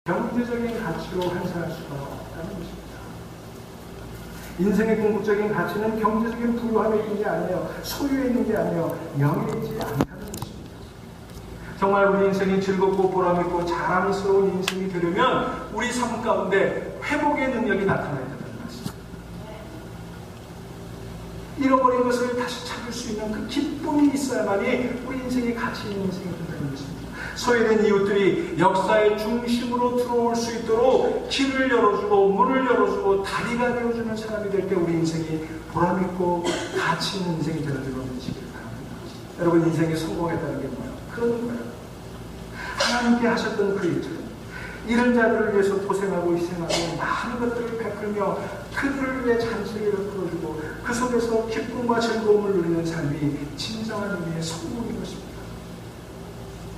경제적인 가치로 환산할 수가 없다는 것입니다. 인생의 궁극적인 가치는 경제적인 부유함에 있는 게 아니에요. 소유에 있는 게 아니에요. 명예에 있지 않다는 것입니다. 정말 우리 인생이 즐겁고 보람있고 자랑스러운 인생이 되려면 우리 삶 가운데 회복의 능력이 나타나야 된다는 것입니다. 잃어버린 것을 다시 찾을 수 있는 그 기쁨이 있어야만이 우리 인생이 가치 있는 인생이 된다는 것입니다. 소외된 이웃들이 역사의 중심으로 들어올 수 있도록 길을 열어주고 문을 열어주고 다리가 되어주는 사람이 될 때 우리 인생이 보람있고 가치 있는 인생이 되어주고 되시길 바랍니다. 여러분, 인생에 성공했다는 게 뭐예요? 그런 거예요. 하나님께 하셨던 그 일처럼 이런 자들을 위해서 고생하고 희생하고 많은 것들을 베풀며 그들을 위해 잔치를 베풀어주고 그 속에서 기쁨과 즐거움을 누리는 삶이 진정한 의미의 성공인 것입니다.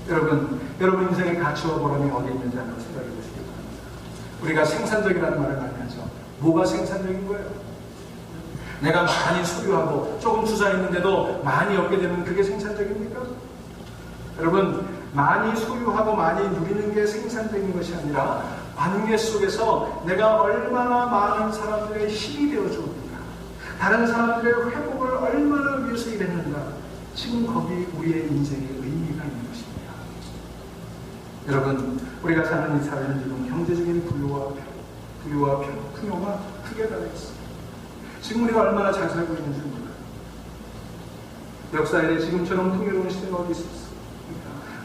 여러분 인생의 가치와 보람이 어디 있는지 한번 생각해 보시기 바랍니다. 우리가 생산적이라는 말을 많이 하죠. 뭐가 생산적인 거예요? 내가 많이 소유하고 조금 투자했는데도 많이 얻게 되면 그게 생산적입니까? 여러분, 많이 소유하고 많이 누리는 게 생산적인 것이 아니라 관계 속에서 내가 얼마나 많은 사람들의 힘이 되어주는가, 다른 사람들의 회복을 얼마나 위해서 일했는가, 지금 거기 우리의 인생의 의미가 있는 것입니다. 여러분, 우리가 사는 이 사회는 지금 경제적인 부유와 풍요가 크게 달려 있습니다. 지금 우리가 얼마나 잘 살고 있는지 몰라요. 역사에 지금처럼 풍요로운 시대가 어디 있었습니까?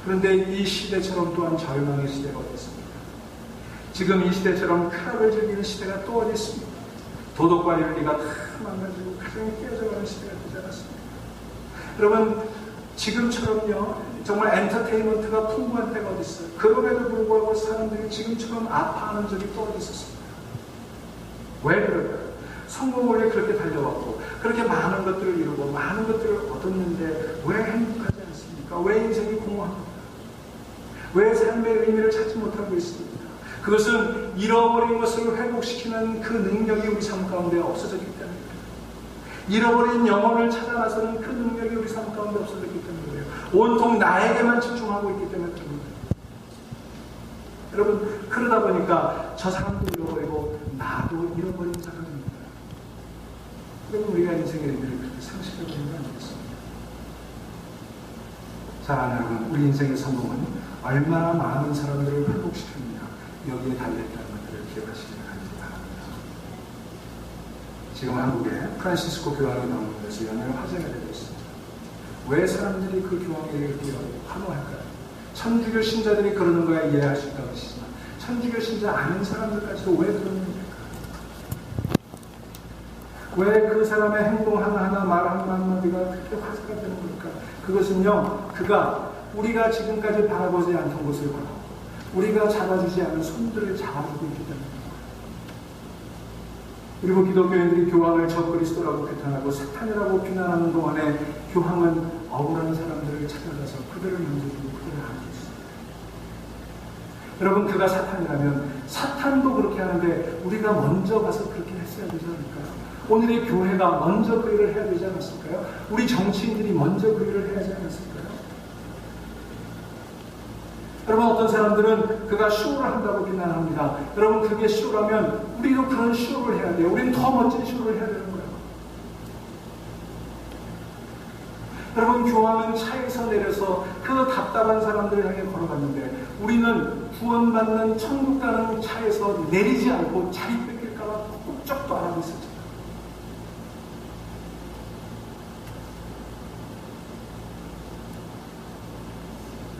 그런데 이 시대처럼 또한 절망의 시대가 어디 있습니까? 지금 이 시대처럼 쾌락을 즐기는 시대가 또 어디 있습니까? 도덕과 윤리가 다 망가지고 가정이 깨어져가는 시대가 되지 않았습니까? 여러분, 지금처럼요, 정말 엔터테인먼트가 풍부한 때가 어디 있어요? 그럼에도 불구하고 사람들이 지금처럼 아파하는 적이 또 어디 있었습니까? 왜 그럴까요? 성공을 위해 그렇게 달려왔고 그렇게 많은 것들을 이루고 많은 것들을 얻었는데 왜 행복하지 않습니까? 왜 인생이 공허합니까? 왜 삶의 의미를 찾지 못하고 있습니까? 그것은 잃어버린 것을 회복시키는 그 능력이 우리 삶 가운데 없어졌기 때문입니다. 잃어버린 영혼을 찾아 나서는 그 능력이 우리 삶 가운데 없어졌기 때문이에요. 온통 나에게만 집중하고 있기 때문에 그렇습니다. 여러분, 그러다 보니까 저 사람도 잃어버리고 나도 잃어버린 사람입니다. 여러분, 우리가 인생의 의미를 그렇게 상실해버리는 거 아니겠습니까? 사랑하는 여러분, 우리 인생의 성공은 얼마나 많은 사람들을 회복시켰느냐, 여기에 달려있다는 것들을 기억하시기 바랍니다. 지금 한국에 프란시스코 교황이 나오는 데서 연일 화제가 되고 있습니다. 왜 사람들이 그 교황에게 이렇게 환호할까요? 천주교 신자들이 그러는 거야 이해할 수 있다고 하시지만 천주교 신자 아닌 사람들까지도 왜 그러는 겁니까? 왜 그 사람의 행동 하나하나 말 한마디가 그렇게 화제가 되는 걸까? 그것은요, 그가 우리가 지금까지 바라보지 않던 것을 바라보고 우리가 잡아주지 않은 손들을 잡아주고 있기 때문입니다. 그리고 기독교인들이 교황을 적그리스도라고 비탄하고 사탄이라고 비난하는 동안에 교황은 억울한 사람들을 찾아가서 그들을 만져주고 그들을 안아줬습니다. 여러분, 그가 사탄이라면 사탄도 그렇게 하는데 우리가 먼저 가서 그렇게 했어야 되지 않을까요? 오늘의 교회가 먼저 그 일을 해야 되지 않았을까요? 우리 정치인들이 먼저 그 일을 해야 하지 않았을까요? 여러분, 어떤 사람들은 그가 쇼를 한다고 비난합니다. 여러분, 그게 쇼라면 우리도 그런 쇼를 해야 돼요. 우리는 더 멋진 쇼를 해야 되는 거예요. 여러분, 교황은 차에서 내려서 그 답답한 사람들을 향해 걸어갔는데 우리는 구원받는 천국 가는 차에서 내리지 않고 자리 뺏길까봐 꼼짝도 안 하고 있었죠.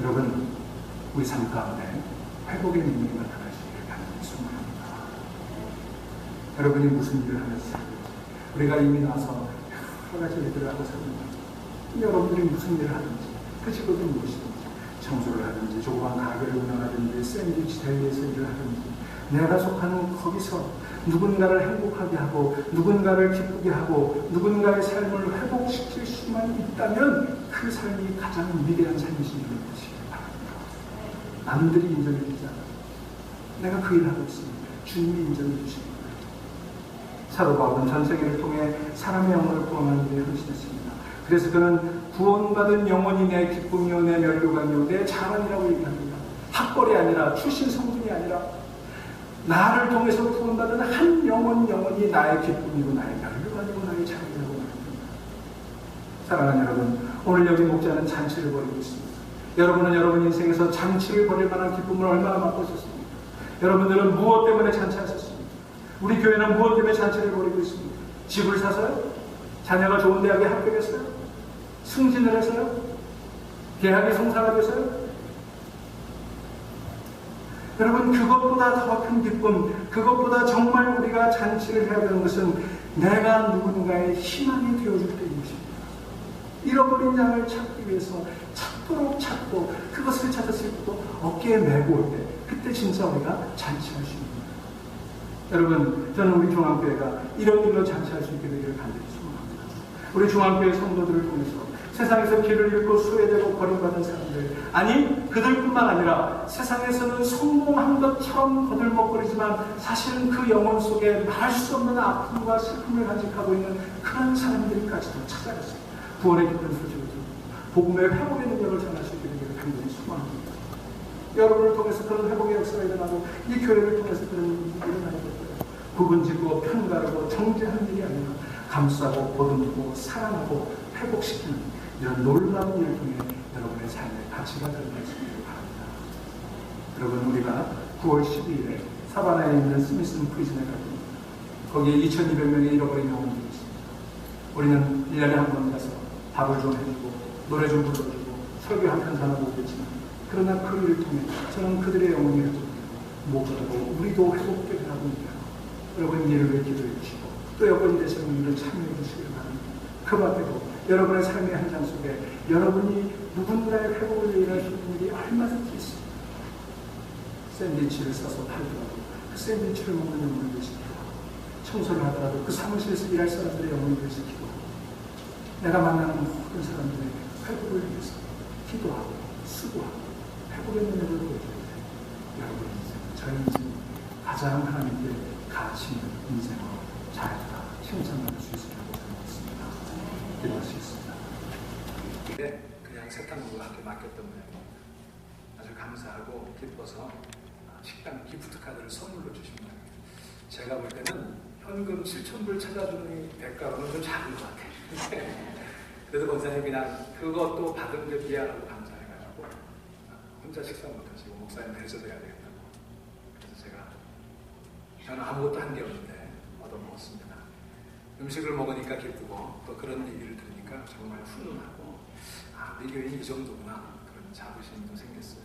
여러분, 우리 삶 가운데 회복의 능력이 나타나시기를 간절히 소망합니다. 여러분이 무슨 일을 하면서 우리가 이미 나서 여러 가지 일들을 하고 삽니다. 여러분들이 무슨 일을 하든지 그 직업이 무엇이든지 청소를 하든지 조그만 가게를 운영하든지 샌드위치 대회에서 일을 하든지 내가 속하는 거기서 누군가를 행복하게 하고 누군가를 기쁘게 하고 누군가의 삶을 회복시킬 수만 있다면 그 삶이 가장 위대한 삶이신 줄 것이기 바랍니다. 남들이 인정해 주지 않아요. 내가 그 일을 하고 있습니다. 주님이 인정해 주시는 거예요. 사도 바울은 전 세계를 통해 사람의 영혼을 구원하는 일에 헌신했습니다. 그래서 그는 구원받은 영혼이 내 기쁨이요 내 면류관이요 내 자랑이라고 얘기합니다. 학벌이 아니라 출신 성분이 기쁨이 아니라 나를 통해서 구원받은 한 영혼이 나의 기쁨이고 나의 멸류가 되고 나의 자랑이라고 말합니다. 사랑하는 여러분, 오늘 여기 목자는 잔치를 벌이고 있습니다. 여러분은 여러분 인생에서 잔치를 벌일 만한 기쁨을 얼마나 맛보셨습니까? 여러분들은 무엇 때문에 잔치하셨습니까? 우리 교회는 무엇 때문에 잔치를 벌이고 있습니까? 집을 사서요? 자녀가 좋은 대학에 합격했어요? 승진을 해서요? 계약이 성사가 돼서요? 여러분, 그것보다 더 큰 기쁨, 그것보다 정말 우리가 잔치를 해야 되는 것은 내가 누군가의 희망이 되어줄 때인 것입니다. 잃어버린 양을 찾기 위해서 찾도록 찾고 그것을 찾았을 때도 어깨에 메고 올 때, 그때 진짜 우리가 잔치할 수 있는 거예요. 여러분, 저는 우리 중앙교회가 이런 일로 잔치할 수 있게 되기를 간절히 소원합니다. 우리 중앙교회 성도들을 통해서 세상에서 길을 잃고 소외되고 버림받은 사람들, 아니 그들뿐만 아니라 세상에서는 성공한 것처럼 거들먹거리지만 사실은 그 영혼 속에 말할 수 없는 아픔과 슬픔을 간직하고 있는 그런 사람들까지도 찾아갔어요. 구원의 기쁜 소식을 듣고 복음의 회복의 능력을 전할 수 있게 되기를 간절히 소원합니다. 여러분을 통해서 그런 회복의 역사가 일어나고 이 교회를 통해서 그런 일이 일어나는 것들, 구분짓고 편가르고 정죄하는 일이 아니라 감싸고 보듬고 사랑하고 회복시키는 이런 놀라운 일을 통해 여러분의 삶의 가치가 드러날 수 있기를 바랍니다. 여러분, 우리가 9월 12일에 사바나에 있는 스미슨 프리즌에 갈 겁니다. 거기에 2200명의 잃어버린 영혼들이 있습니다. 우리는 1년에 한 번 가서 밥을 좀 해주고 노래 좀 불러주고 설교 한 편 전하고 오겠지만, 그러나 그 일을 통해 저는 그들의 영혼이 회복되고 목자고 우리도 회복되게 하고 있다. 여러분, 이를 위해 기도해 주시고 또 여러분이 되시는 일을 참여해 주시기를 바랍니다. 그 밖에도 여러분의 삶의 현장 속에 여러분이 누군가의 회복을 위해 일하시는 일이 얼마든지 있습니다. 샌드위치를 싸서 팔더라도 그 샌드위치를 먹는 영혼을 위해시키고, 청소를 하더라도 그 사무실에서 일할 사람들의 영혼을 위해시키고, 내가 만나는 모든 사람들의 회복을 위해서 기도하고 수고하고 회복의 능력을 보여줘야 돼요. 여러분 인생, 저희 인생 가장 하나님께 가치 있는 인생으로 잘 칭찬받을 수 있으라고 생각했습니다. 기도하시겠습니다. 그냥 세탁물과 함께 맡겼던 모양입니다. 아주 감사하고 기뻐서 식당 기프트 카드를 선물로 주신 모양입니다. 제가 볼 때는 현금 7,000불 찾아주는 대가로는 좀 작은 것 같아요. 그래도 권사님 그냥 그것도 받은 게 미안하고 감사해가지고 혼자 식사 못하시고 목사님 대접해야 되겠다고, 그래서 저는 아무것도 한 게 없는데 얻어먹었습니다. 음식을 먹으니까 기쁘고 또 그런 얘기를 들으니까 정말 훈훈하고, 우리 교인이 이 정도구나, 그런 자부심도 생겼어요.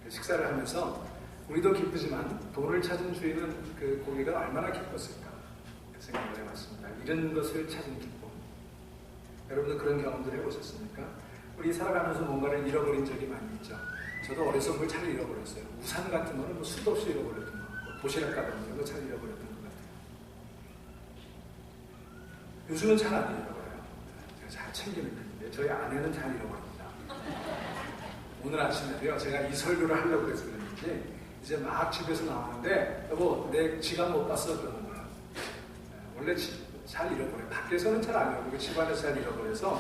식사를 하면서 우리도 기쁘지만 돈을 찾은 주인은 그 고기가 얼마나 기뻤을까, 그 생각을 해봤습니다. 잃은 것을 찾은 기쁨. 여러분도 그런 경험들 해보셨습니까? 우리 살아가면서 뭔가를 잃어버린 적이 많이 있죠. 저도 어려서 뭘 잘 잃어버렸어요. 우산 같은 거는 뭐 수도 없이 잃어버렸던 것 같고, 도시락 가방 이런 거 잘 잃어버렸던 것 같아요. 요즘은 잘 안 잃어버려요. 제가 잘 챙기는 편인데 저희 아내는 잘 잃어버립니다. 오늘 아침에도요, 제가 이 설교를 하려고 해서 그랬는지 이제 막 집에서 나오는데, 여보 내 지갑 못 봤어, 그러는 거야. 원래 잘 잃어버려요. 밖에서는 잘 안 잃어버리고 집안에서 잘 잃어버려서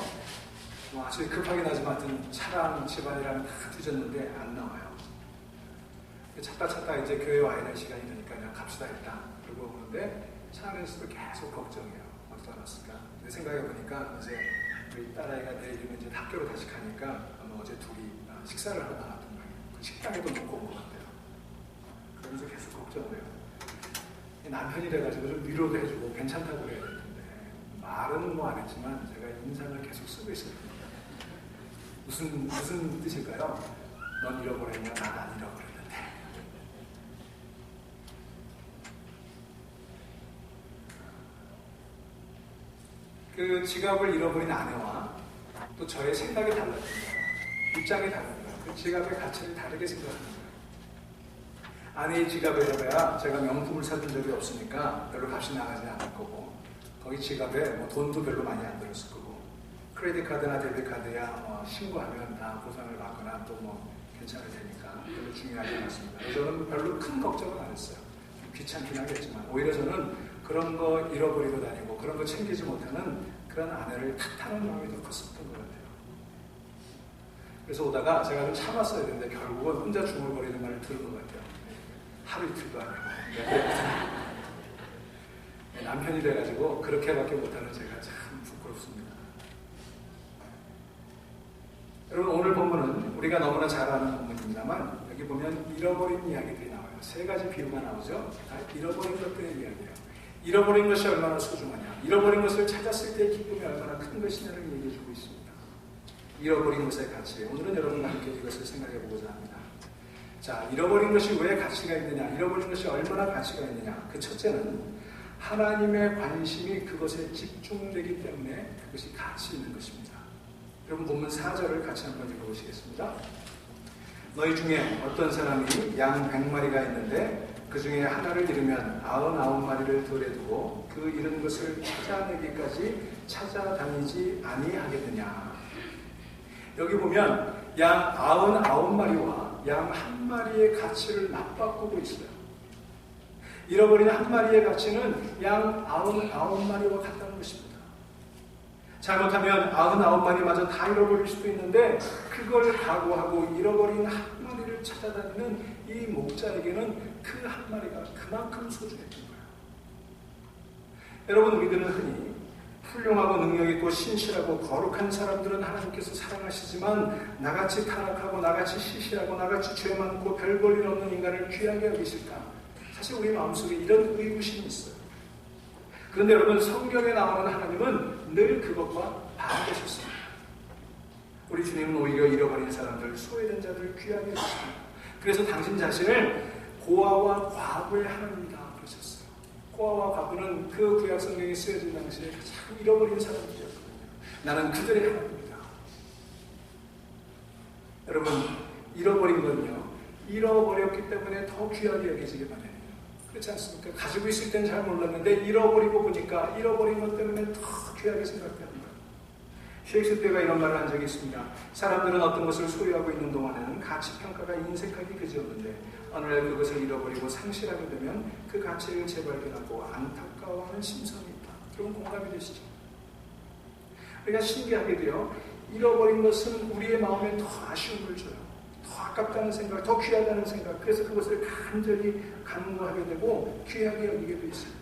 아주 급하게 나지만 하여튼 차랑 집안이랑 다 뒤졌는데 안 나와요. 찾다 이제 교회 와야 될 시간이 되니까 그냥 갑시다 일단 그러고 오는데 차 안에서도 계속 걱정해요. 어디다 놨을까? 근데 생각해보니까 이제 우리 딸아이가 내일이면 이제 학교로 다시 가니까 아마 어제 둘이 식사를 하러 나갔던 거예요. 그 식당에도 놓고 온 것 같아요. 그러면서 계속 걱정을 해요. 남편이래가지고 좀 위로도 해주고 괜찮다고 그래야 될 텐데 말은 뭐 안 했지만 제가 인상을 계속 쓰고 있습니다. 무슨 뜻일까요? 넌 잃어버렸냐? 난 안 잃어버렸는데. 그 지갑을 잃어버린 아내와 또 저의 생각이 달라진 거예요. 입장이 다른 거예요. 그 지갑의 가치를 다르게 생각하는 거예요. 아내의 지갑에 들어가야 제가 명품을 사준 적이 없으니까 별로 값이 나가지 않을 거고, 거기 지갑에 뭐 돈도 별로 많이 안 들었을 거고, 크레딧 카드나 데뷔 카드야 신고하면 다 보상을 받거나 또 뭐 괜찮을 테니까 별로 중요하지 않았습니다. 저는 별로 큰 걱정은 안 했어요. 귀찮긴 하겠지만 오히려 저는 그런 거 잃어버리고 다니고 그런 거 챙기지 못하는 그런 아내를 탓하는 마음이 더 컸었던 것 같아요. 그래서 오다가 제가 좀 참았어야 되는데 결국은 혼자 중얼거리는 말을 들은 것 같아요. 하루 이틀도 아니고. 남편이 돼가지고 그렇게밖에 못하는 제가 참 부끄럽습니다. 여러분, 오늘 본문은 우리가 너무나 잘 아는 본문입니다만 여기 보면 잃어버린 이야기들이 나와요. 세 가지 비유가 나오죠. 다 잃어버린 것들의 이야기예요. 잃어버린 것이 얼마나 소중하냐, 잃어버린 것을 찾았을 때의 기쁨이 얼마나 큰 것이냐를 얘기해주고 있습니다. 잃어버린 것의 가치, 오늘은 여러분과 함께 이것을 생각해보고자 합니다. 자, 잃어버린 것이 왜 가치가 있느냐, 잃어버린 것이 얼마나 가치가 있느냐. 그 첫째는 하나님의 관심이 그것에 집중되기 때문에 그것이 가치 있는 것입니다. 여러분, 본문 4절을 같이 한번 읽어보시겠습니다. 너희 중에 어떤 사람이 양 100마리가 있는데 그 중에 하나를 잃으면 99마리를 들에 두고 그 잃은 것을 찾아내기까지 찾아다니지 아니하겠느냐. 여기 보면 양 99마리와 양 1마리의 가치를 맞바꾸고 있어요. 잃어버린 1마리의 가치는 양 99마리와 같다는 것입니다. 잘못하면 99마리마저 다 잃어버릴 수도 있는데 그걸 각오하고 잃어버린 1마리를 찾아다니는 이 목자에게는 그 1마리가 그만큼 소중했던 거예요. 여러분, 우리들은 흔히 훌륭하고 능력있고 신실하고 거룩한 사람들은 하나님께서 사랑하시지만 나같이 타락하고 나같이 시시하고 나같이 죄 많고 별 볼 일 없는 인간을 귀하게 여기실까? 사실 우리 마음속에 이런 의구심이 있어요. 그런데 여러분, 성경에 나오는 하나님은 늘 그것과 반대셨습니다. 우리 주님은 오히려 잃어버린 사람들, 소외된 자들을 귀하게 여기십니다. 그래서 당신 자신을 고아와 과부의 하나님이다 그러셨어요. 고아와 과부는 그 구약 성경에 쓰여진 당시에 가장 잃어버린 사람들이었거든요. 나는 그들의 하나님이다. 여러분, 잃어버린 건요, 잃어버렸기 때문에 더 귀하게 여기지게 마련해요. 그렇지 않습니까? 가지고 있을 때는 잘 몰랐는데 잃어버리고 보니까 잃어버린 것 때문에 더 귀하게 생각되는 거예요. 셰익스피어가 이런 말을 한 적이 있습니다. 사람들은 어떤 것을 소유하고 있는 동안에는 가치평가가 인색하기 그지없는데 어느 날 그것을 잃어버리고 상실하게 되면 그 가치를 재발견하고 안타까워하는 심성이 있다. 여러분, 공감이 되시죠? 그러니까 신기하게도요, 잃어버린 것은 우리의 마음에 더 아쉬움을 줘요. 더 아깝다는 생각, 더 귀하다는 생각, 그래서 그것을 간절히 간구하게 되고 귀하게 여기게 되어 있습니다.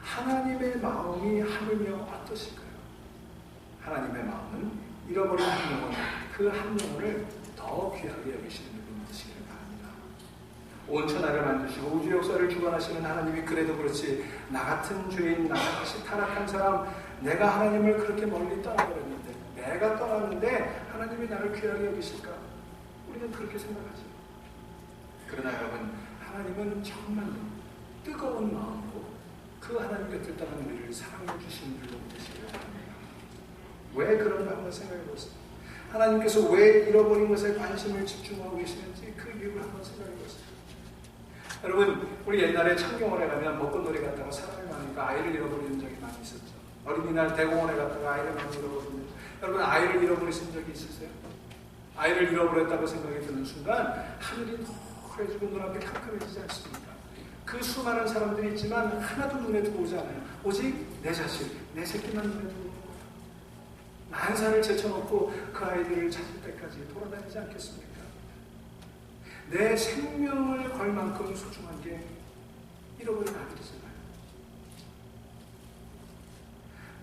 하나님의 마음이 하느냐 어떠실까요? 하나님의 마음은 잃어버린 한 영혼, 그 한 영혼을 더 귀하게 여기시는 분이 되시기를 바랍니다. 온 천하를 만드시고 우주 역사를 주관하시는 하나님이 그래도 그렇지 나 같은 죄인, 나같이 타락한 사람, 내가 하나님을 그렇게 멀리 떠나버렸는데, 내가 떠났는데 하나님이 나를 귀하게 여기실까? 우리는 그렇게 생각하죠. 그러나 여러분, 하나님은 정말로 뜨거운 마음으로 그 하나님 곁을 떠난 우리를 사랑해 주시는 줄로 되시기를 바랍니다. 왜 그런가 한번 생각해 보세요. 하나님께서 왜 잃어버린 것에 관심을 집중하고 계시는지 그 이유를 한번 생각해 보세요. 여러분, 우리 옛날에 창경원에 가면 먹거리에 갔다가 사람이 많으니까 아이를 잃어버리는 적이 많이 있었죠. 어린이날 대공원에 갔다가 아이를 많이 잃어버리는, 여러분 아이를 잃어버리신 적이 있으세요? 아이를 잃어버렸다고 생각이 드는 순간 하늘이 노래지고 눈앞에 캄캄해지지 않습니까? 그 수많은 사람들이 있지만 하나도 눈에 들어오지 않아요. 오직 내 자식, 내 새끼만 눈에 들어오는 거예요. 만사를 제쳐놓고 그 아이들을 찾을 때까지 돌아다니지 않겠습니까? 내 생명을 걸 만큼 소중한 게 잃어버린 아들이잖아요.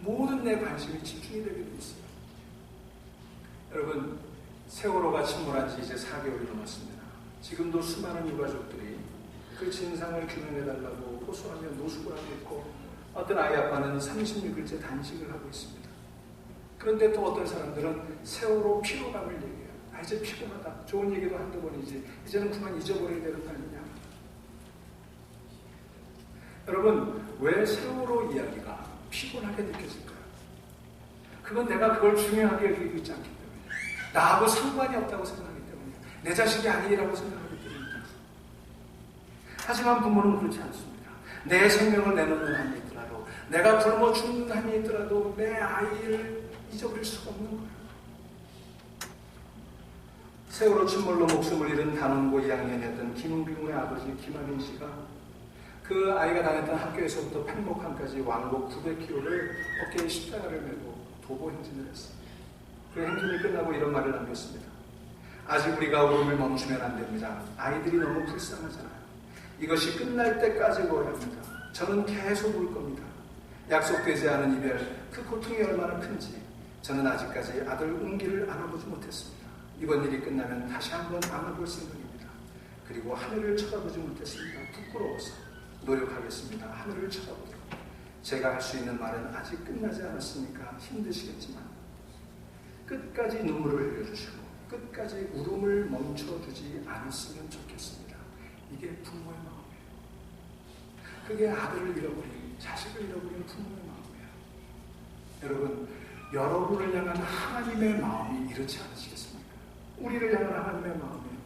모든 내 관심이 집중이 되게 돼 있어요. 여러분, 세월호가 침몰한 지 이제 4개월이 넘었습니다. 지금도 수많은 유가족들이 그 진상을 규명해달라고 호소하며 노숙을 하고 있고, 어떤 아이 아빠는 36일째 단식을 하고 있습니다. 그런데 또 어떤 사람들은 세월호 피로감을 얘기해요. 아, 이제 피곤하다. 좋은 얘기도 한두 번이지. 이제는 그만 잊어버려야 되는 거 아니냐. 여러분, 왜 세월호 이야기가 피곤하게 느껴질까요? 그건 내가 그걸 중요하게 여기고 있지 않기 때문에, 나하고 상관이 없다고 생각하기 때문이에요. 내 자식이 아니라고 생각하기 때문입니다. 하지만 부모는 그렇지 않습니다. 내 생명을 내놓는 한이 있더라도, 내가 굶어 죽는 한이 있더라도 내 아이를 잊어버릴 수가 없는 거예요. 세월호 침몰로 목숨을 잃은 단원고 2학년이었던 김빙우의 아버지 김학인 씨가 그 아이가 다녔던 학교에서부터 팽목항까지 왕복 900km를 어깨에 십자가를 메고 도보 행진을 했습니다. 그 행진이 끝나고 이런 말을 남겼습니다. 아직 우리가 울음을 멈추면 안 됩니다. 아이들이 너무 불쌍하잖아요. 이것이 끝날 때까지 울어야 합니다. 저는 계속 울 겁니다. 약속되지 않은 이별, 그 고통이 얼마나 큰지 저는 아직까지 아들 운기를 안아보지 못했습니다. 이번 일이 끝나면 다시 한번 안아볼 생각입니다. 그리고 하늘을 쳐다보지 못했습니다. 부끄러워서 노력하겠습니다. 하늘을 쳐다보도록. 제가 할 수 있는 말은 아직 끝나지 않았으니까 힘드시겠지만 끝까지 눈물을 흘려주시고 끝까지 울음을 멈춰주지 않았으면 좋겠습니다. 이게 부모의 마음이에요. 그게 아들을 잃어버린, 자식을 잃어버린 부모의 마음이에요. 여러분, 여러분을 향한 하나님의 마음이 이렇지 않으시겠습니까? 우리를 향한 하나님의 마음이에요.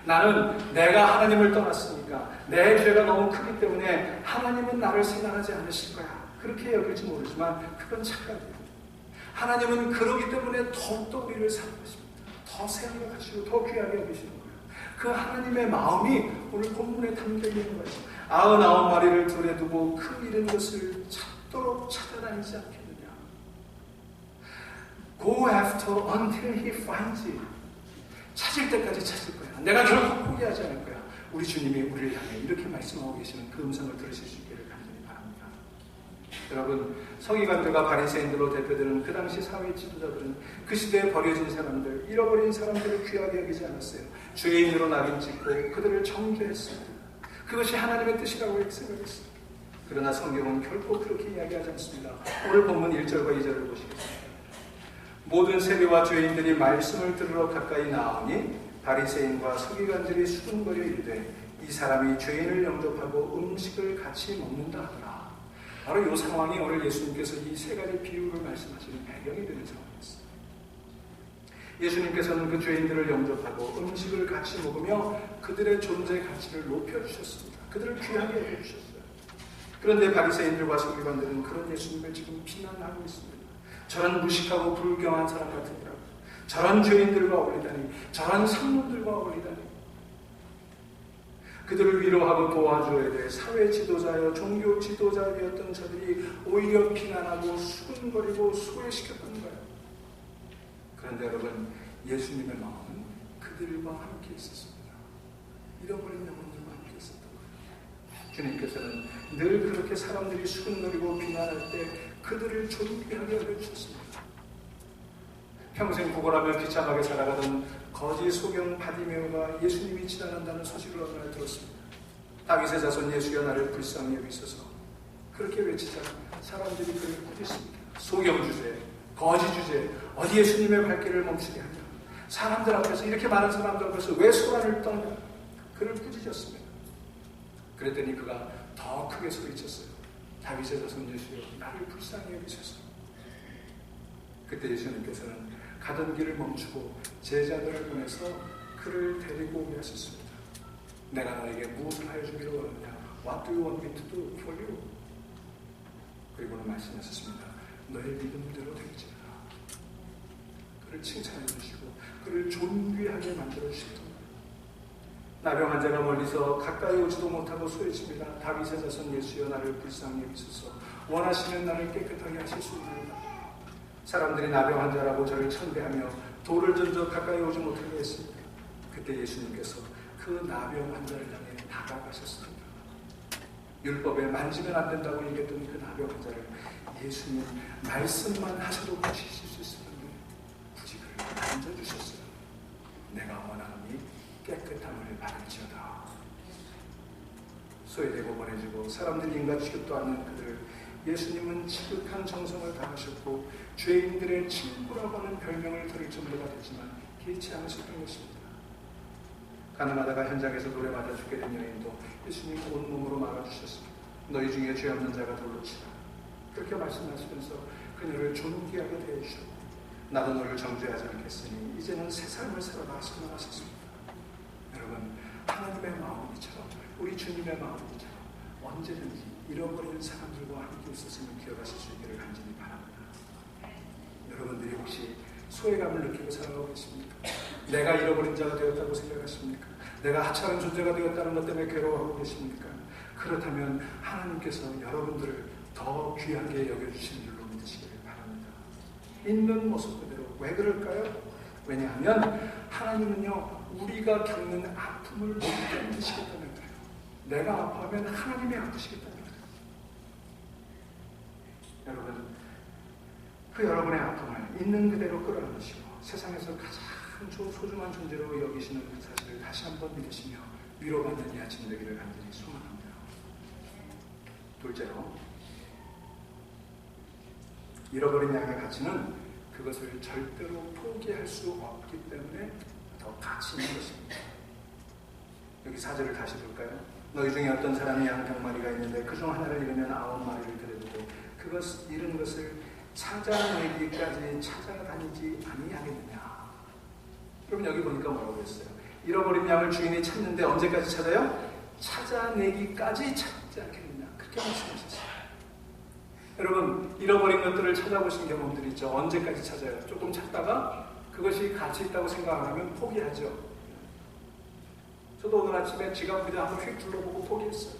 나는 내가 하나님을 떠났으니까 내 죄가 너무 크기 때문에 하나님은 나를 생각하지 않으실 거야. 그렇게 여길지 모르지만 그건 착각이에요. 하나님은 그러기 때문에 더욱더 우리를 사랑하십니다. 더 생각하시고 더 귀하게 여기시는 거예요. 그 하나님의 마음이 오늘 본문에 담겨 있는 거예요. 99마리를 들에 두고 그 잃은 것을 찾도록 찾아다니지 않겠느냐. Go after until he finds it. 찾을 때까지 찾을 거야. 내가 결코 포기하지 않을 거야. 우리 주님이 우리를 향해 이렇게 말씀하고 계시는 그 음성을 들으실 수 있기를 간절히 바랍니다. 여러분, 서기관들과 바리새인들로 대표되는 그 당시 사회 지도자들은 그 시대에 버려진 사람들, 잃어버린 사람들을 귀하게 여기지 않았어요. 죄인으로 낙인 찍고 그들을 정죄했습니다. 그것이 하나님의 뜻이라고 생각했습니다. 그러나 성경은 결코 그렇게 이야기하지 않습니다. 오늘 본문 1절과 2절을 보시겠습니다. 모든 세리와 죄인들이 말씀을 들으러 가까이 나오니 바리새인과 서기관들이 수군거려 이르되 이 사람이 죄인을 영접하고 음식을 같이 먹는다 하더라. 바로 이 상황이 오늘 예수님께서 이 세 가지 비유를 말씀하시는 배경이 되는 상황이었습니다. 예수님께서는 그 죄인들을 영접하고 음식을 같이 먹으며 그들의 존재 가치를 높여주셨습니다. 그들을 귀하게 여겨주셨어요. 그런데 바리새인들과 서기관들은 그런 예수님을 지금 비난하고 있습니다. 저런 무식하고 불경한 사람 같으니라고, 저런 죄인들과 어울리다니, 저런 상놈들과 어울리다니. 그들을 위로하고 도와줘야 될 사회 지도자여 종교 지도자였던 저들이 오히려 비난하고 수군거리고 수고시켰던 거예요. 그런데 여러분, 예수님의 마음은 그들과 함께 있었습니다. 잃어버린 영혼들과 함께 있었던 거예요. 주님께서는 늘 그렇게 사람들이 수군거리고 비난할 때 그들을 존귀하게 여겨주셨습니다. 평생 구걸하며 비참하게 살아가던 거지 소경 바디메오가 예수님이 지나간다는 소식을 어느 날 들었습니다. 다윗의 자손 예수여 나를 불쌍히 여기소서. 그렇게 외치자 사람들이 그를 꾸짖습니다. 소경 주제, 거지 주제, 어디 예수님의 발길을 멈추게 하냐. 사람들 앞에서, 이렇게 많은 사람들 앞에서 왜 소란을 떠냐. 그를 꾸짖었습니다. 그랬더니 그가 더 크게 소리쳤어요. 다윗의 자손 예수여 나를 불쌍히 여기소서. 그때 예수님께서는 가던 길을 멈추고 제자들을 보내서 그를 데리고 오게 하셨습니다. 내가 너에게 무엇을 하여 주기를 원하느냐? What do you want me to do for you? 그리고는 말씀하셨습니다. 너의 믿음대로 되지라. 그를 칭찬해 주시고 그를 존귀하게 만들어 주셨던 거예요. 나병 환자가 멀리서 가까이 오지도 못하고 소리칩니다. 다윗의 자손 예수여 나를 불쌍히 여기소서. 원하시면 나를 깨끗하게 하실 수 있나이다. 사람들이 나병 환자라고 저를 천대하며 돌을 던져 가까이 오지 못하게 했습니다. 그때 예수님께서 그 나병 환자를 향해 다가가셨습니다. 율법에 만지면 안 된다고 얘기했던 그 나병 환자를 예수님 말씀만 하셔도 고치실 수 있었는데 굳이 그를 만져주셨어요. 내가 원하노니 깨끗함을 받을지어다. 소외되고 보내주고 사람들이 인간 취급도 않는 그들을 예수님은 지극한 정성을 다하셨고 죄인들의 친구라고 하는 별명을 들을 정도가 됐지만 개의치 않으셨던 것입니다. 가늠하다가 현장에서 노래 맞아 죽게 된 여인도 예수님 온몸으로 막아주셨습니다. 너희 중에 죄 없는 자가 돌로 치라. 그렇게 말씀하시면서 그녀를 존귀하게 대해주셨고 나도 너를 정죄하지 않겠으니 이제는 새 삶을 살아라 선언하셨습니다. 여러분, 하나님의 마음이처럼 우리 주님의 마음이처럼 언제든지 잃어버린 사람들과 함께 있었음을 기억하실 수 있기를 간절히 바랍니다. 여러분들이 혹시 소외감을 느끼고 살아가고 계십니까? 내가 잃어버린 자가 되었다고 생각하십니까? 내가 하찮은 존재가 되었다는 것 때문에 괴로워하고 계십니까? 그렇다면 하나님께서 여러분들을 더 귀하게 여겨주시는 줄로 믿으시기를 바랍니다. 있는 모습 그대로. 왜 그럴까요? 왜냐하면 하나님은요 우리가 겪는 아픔을 못 견디시겠다는 거예요. 내가 아파하면 하나님이 아프시겠다는 거예요. 여러분, 그 여러분의 아픔을 있는 그대로 끌어안으시고 세상에서 가장 소중한 존재로 여기시는 그 사실을 다시 한번 믿으시며 위로받는 이 아침 되기를 간절히 소망합니다. 둘째로, 잃어버린 양의 가치는 그것을 절대로 포기할 수 없기 때문에 더 가치 있는 것입니다. 여기 4절을 다시 볼까요? 너희 중에 어떤 사람이 양 100마리가 있는데 그중 하나를 잃으면 9마리를 들여두고 그것 잃은 것을 찾아내기까지 찾아다니지 아니하겠느냐. 그럼 여기 보니까 뭐라고 했어요? 잃어버린 양을 주인이 찾는데 언제까지 찾아요? 찾아내기까지 찾지 않겠느냐. 그렇게 말씀하셨어요. 여러분, 잃어버린 것들을 찾아보신 경험들이 있죠. 언제까지 찾아요? 조금 찾다가 그것이 가치 있다고 생각하면 포기하죠. 저도 오늘 아침에 지갑 그냥 한번 휙 둘러보고 포기했어요.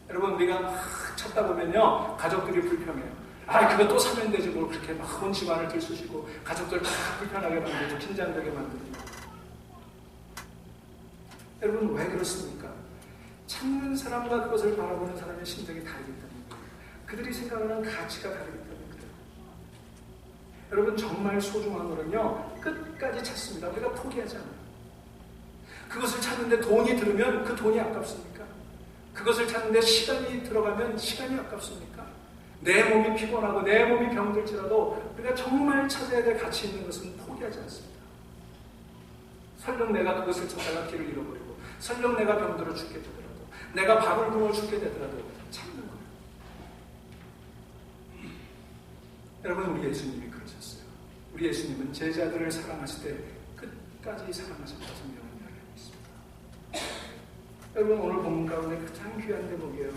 여러분, 우리가 막 찾다 보면요, 가족들이 불평해요. 그거 또 사면 되지, 뭘 그렇게 막 온 집안을 들쑤시고 가족들 다 불편하게 만들고 긴장되게 만들고. 여러분, 왜 그렇습니까? 찾는 사람과 그것을 바라보는 사람의 심정이 다르기 때문에, 그들이 생각하는 가치가 다르기 때문에 그래요. 여러분, 정말 소중한 거는요, 끝까지 찾습니다. 우리가 포기하지 않아요. 그것을 찾는데 돈이 들으면 그 돈이 아깝습니까? 그것을 찾는데 시간이 들어가면 시간이 아깝습니까? 내 몸이 피곤하고 내 몸이 병들지라도 우리가 정말 찾아야 될 가치 있는 것은 포기하지 않습니다. 설령 내가 그것을 찾다가 길을 잃어버리고, 설령 내가 병들어 죽게 되더라도, 내가 밥을 굶어 죽게 되더라도 찾는 거예요. 여러분, 우리 예수님이 그러셨어요. 우리 예수님은 제자들을 사랑하실 때 끝까지 사랑하셨다고 성경은 이야기하고 있습니다. 여러분, 오늘 본문 가운데 가장 귀한 대목이에요.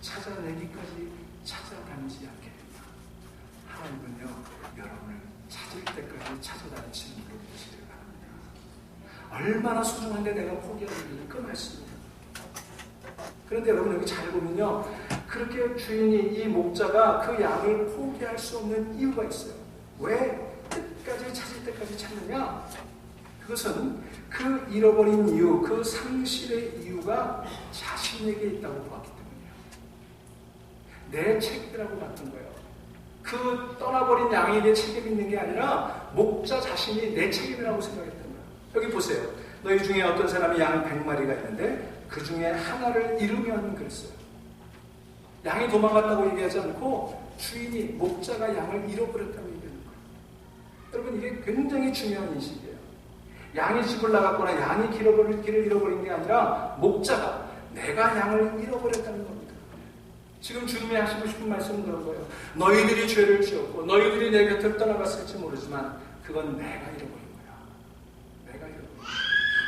찾아내기까지 찾아다니지 않겠느냐. 하나님은요, 여러분을 찾을 때까지 찾아다니시는 분으로 되시길 바랍니다. 얼마나 소중한데 내가 포기하는지 그 말씀입니다. 그런데 여러분, 여기 잘 보면요, 그렇게 주인이, 이 목자가 그 양을 포기할 수 없는 이유가 있어요. 왜 끝까지 찾을 때까지 찾느냐? 그것은 그 잃어버린 이유, 그 상실의 이유가 자신에게 있다고 보았기 때문이에요. 내 책임이라고 봤던 거예요. 그 떠나버린 양이 내 책임 있는 게 아니라 목자 자신이 내 책임이라고 생각했던 거예요. 여기 보세요. 너희 중에 어떤 사람이 양 100마리가 있는데 그 중에 하나를 잃으면 그랬어요. 양이 도망갔다고 얘기하지 않고 주인이, 목자가 양을 잃어버렸다고 얘기하는 거예요. 여러분, 이게 굉장히 중요한 인식이에요. 양이 집을 나갔거나 양이 길을 잃어버린 게 아니라 목자가, 내가 양을 잃어버렸다는 겁니다. 지금 주님이 하시고 싶은 말씀은 그런 거예요. 너희들이 죄를 지었고 너희들이 내 곁을 떠나갔을지 모르지만 그건 내가 잃어버린 거야. 내가 잃어버린 거야.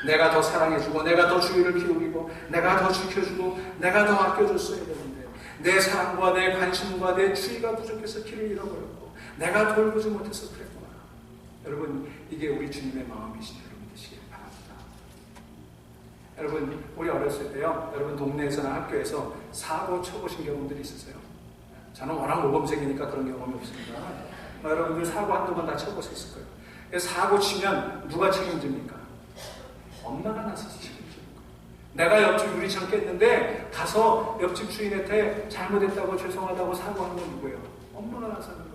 내가 더 사랑해주고 내가 더 주의를 기울이고 내가 더 지켜주고 내가 더 아껴줬어야 되는데 내 사랑과 내 관심과 내 주의가 부족해서 길을 잃어버렸고 내가 돌보지 못해서 그랬구나. 여러분, 이게 우리 주님의 마음이신 줄 믿으시길 바랍니다. 여러분, 우리 어렸을 때요, 여러분 동네에서나 학교에서 사고 쳐보신 경험들이 있으세요? 저는 워낙 모범생이니까 그런 경험이 없습니다. 여러분들 사고 한두 번 다 쳐보셨을 거예요. 사고 치면 누가 책임집니까? 엄마가 나서서 책임집니다. 내가 옆집 유리창 깼는데 가서 옆집 주인한테 잘못했다고 죄송하다고 사과하는 건 누구예요? 엄마가 나서는 거예요.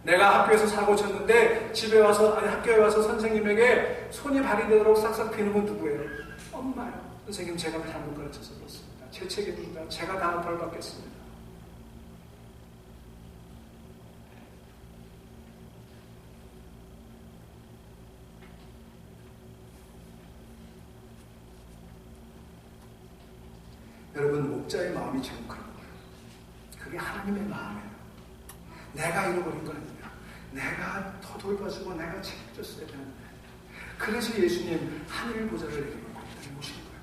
내가 학교에서 사고 쳤는데 집에 와서, 학교에 와서 선생님에게 손이 발이 되도록 싹싹 비는 건 누구예요? 엄마요. 선생님, 제가 잘못 가르쳐서 그렇습니다. 제 책임입니다. 제가 다음 벌 받겠습니다. 여러분, 목자의 마음이 지금 그런 거예요. 그게 하나님의 마음이에요. 내가 잃어버린 거 아니냐. 내가 더 돌봐주고 내가 책임졌어야 되는데. 그래서 예수님 하늘 보좌를 내리고 오신 거예요.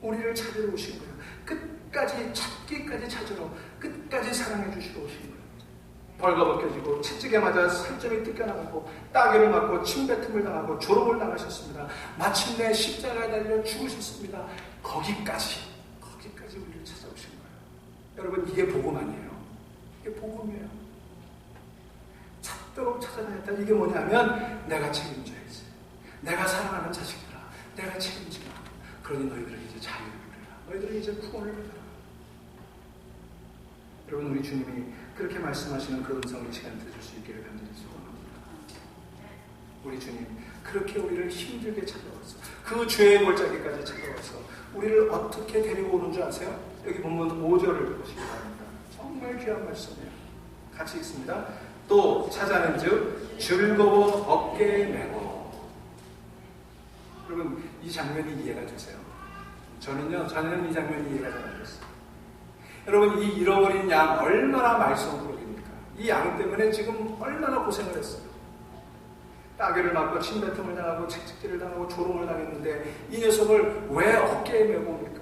우리를 찾으러 오신 거예요. 끝까지 찾기까지 찾으러, 끝까지 사랑해 주시러 오신 거예요. 벌거벗겨지고 채찍에 맞아 살점이 뜯겨나가고 따귀를 맞고 침뱉음을 당하고 조롱을 당하셨습니다. 마침내 십자가에 달려 죽으셨습니다. 거기까지 우리를 찾아오신 거예요. 여러분, 이게 복음 아니에요. 이게 복음이에요. 찾도록 찾아다녔다. 이게 뭐냐면 내가 책임져야지. 내가 사랑하는 자식들아, 내가 책임지라. 그러니 너희들에게 이제 자유를 누려라. 너희들은 이제 구원을 받아라. 여러분, 우리 주님이 그렇게 말씀하시는 그 음성을 이 시간 들을 수 있기를 간절히 소원합니다. 우리 주님 그렇게 우리를 힘들게 찾아와서 그 죄의 골짜기까지 찾아와서 우리를 어떻게 데리고 오는 줄 아세요? 여기 보면 5절을 보시기 바랍니다. 정말 귀한 말씀이에요. 같이 읽습니다. 또 찾아낸즉 즐거워 어깨에 메고. 여러분, 이 장면이 이해가 되세요? 저는 이 장면이 이해가 잘 안 됐어요. 여러분, 이 잃어버린 양 얼마나 말썽꾸러기입니까? 이 양 때문에 지금 얼마나 고생을 했어요. 따귀를 맞고 침뱉음을 당하고 채찍질을 당하고 조롱을 당했는데 이 녀석을 왜 어깨에 메고 옵니까?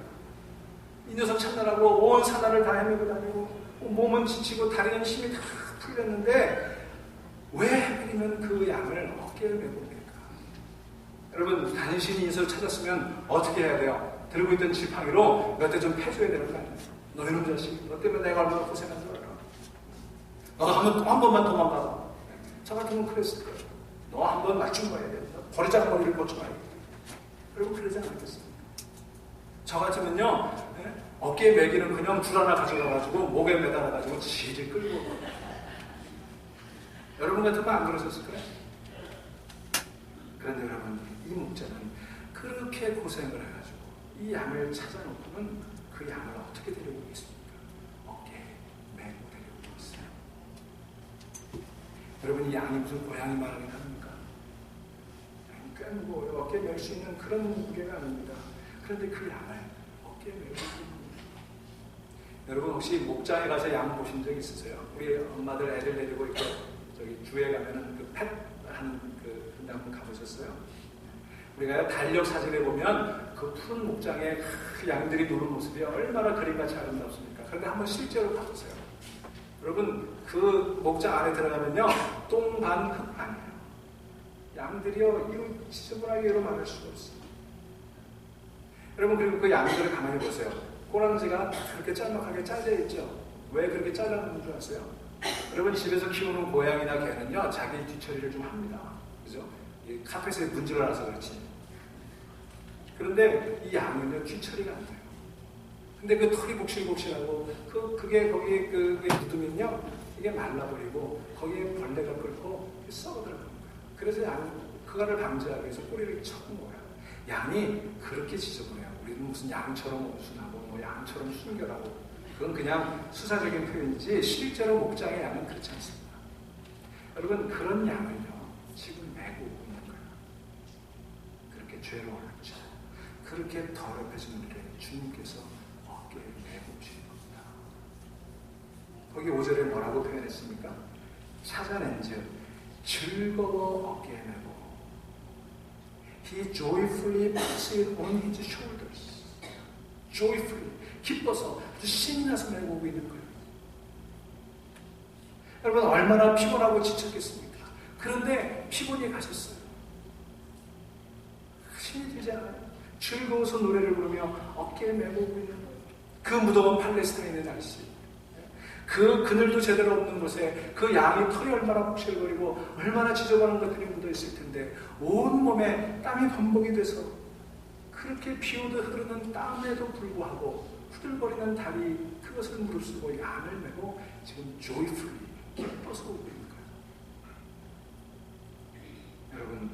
이 녀석 찾느라고 온 산하를 다 헤매고 다니고 몸은 지치고 다리는 힘이 다 풀렸는데 왜 하필이면 그 양을 어깨에 메고 옵니까? 여러분, 당신이 이 녀석을 찾았으면 어떻게 해야 돼요? 들고 있던 지팡이로 몇 대 좀 패줘야 되는 거 아니에요? 너 이놈 자식, 너 때문에 내가 얼마나 고생한 줄 알아? 너도 한 번만 도망가봐. 저 같으면 그랬을 거예요. 너 한 번 맞춘 거야. 버리자는 머리를 고쳐봐야 돼. 그리고 그러지 않겠습니까? 저 같으면요, 어깨에 매기는 그냥 줄 하나 가져가가지고 목에 매달아가지고 질질 끌고 여러분 같으면 안 그러셨을 거예요? 그런데 여러분, 이 목자는 그렇게 고생을 해가지고 이 양을 찾아놓고는 그 양을 어떻게 데리고 있습니까? 어깨에 메고 데리고 있어요. 여러분, 이 양이 무슨 고양이 말하긴 합니까? 그러니까 뭐 어깨에 멜 수 있는 그런 무게가 아닙니다. 그런데 그 양을 어깨에 메고 있습니다. 여러분, 혹시 목장에 가서 양 보신 적 있으세요? 우리 엄마들 애들 데리고 이렇게 저기 주에 가면은 그 펫 하는 그 한번 가보셨어요? 우리가 달력 사진에 보면 그 푸른 목장에 그 양들이 노는 모습이 얼마나 그림같이 아름답습니까? 그런데 한번 실제로 가보세요. 여러분, 그 목장 안에 들어가면요, 똥반 흙 아니에요. 양들이요, 이거 지저분하게로 말할 수가 없어요. 여러분, 그리고 그 양들을 가만히 보세요. 꼬랑지가 그렇게 짤막하게 짜져 있죠. 왜 그렇게 짜져있는 줄 아세요? 여러분, 집에서 키우는 고양이나 개는요, 자기 뒤처리를 좀 합니다. 그죠? 이 카펫에 문질러 놔서 그렇지. 그런데 이 양은요, 뒤처리가 안 돼요. 근데 그 털이 복실복실하고, 그게 거기에 그게 묻으면요, 이게 말라버리고, 거기에 벌레가 끓고, 썩어들어가는 거예요. 그래서 그거를 방지하기 위해서 꼬리를 쳐는 거예요. 양이 그렇게 지저분해요. 우리는 무슨 양처럼 온순하고, 뭐 양처럼 순결하고, 그건 그냥 수사적인 표현이지, 실제로 목장의 양은 그렇지 않습니다. 여러분, 그런 양을요, 지금 메고 있는 거예요. 그렇게 죄로웠죠. 그렇게 더럽혀진 우리를 주님께서 어깨에 메고 오시는 겁니다. 거기 5절에 뭐라고 표현했습니까? 찾아낸즉 즐거워 어깨에 메고 He joyfully puts it on his shoulders. joyfully, 기뻐서 아주 신이 나서 메고 오고 있는 거예요. 여러분, 얼마나 피곤하고 지쳤겠습니까? 그런데 피곤이 가셨어요. 힘이 들지 않아요? 즐거워서 노래를 부르며 어깨에 메고 오고 있는 거예요. 그 무더운 팔레스타인의 날씨, 그 그늘도 제대로 없는 곳에 그 양이 털이 얼마나 복실거리고 얼마나 지저분한 것들이 묻어있을 텐데 온 몸에 땀이 범벅이 돼서 그렇게 비오듯 흐르는 땀에도 불구하고 후들거리는 다리, 그것을 무릅쓰고 양을 메고 지금 joyfully, 기뻐서 오고 있는 거예요. 여러분,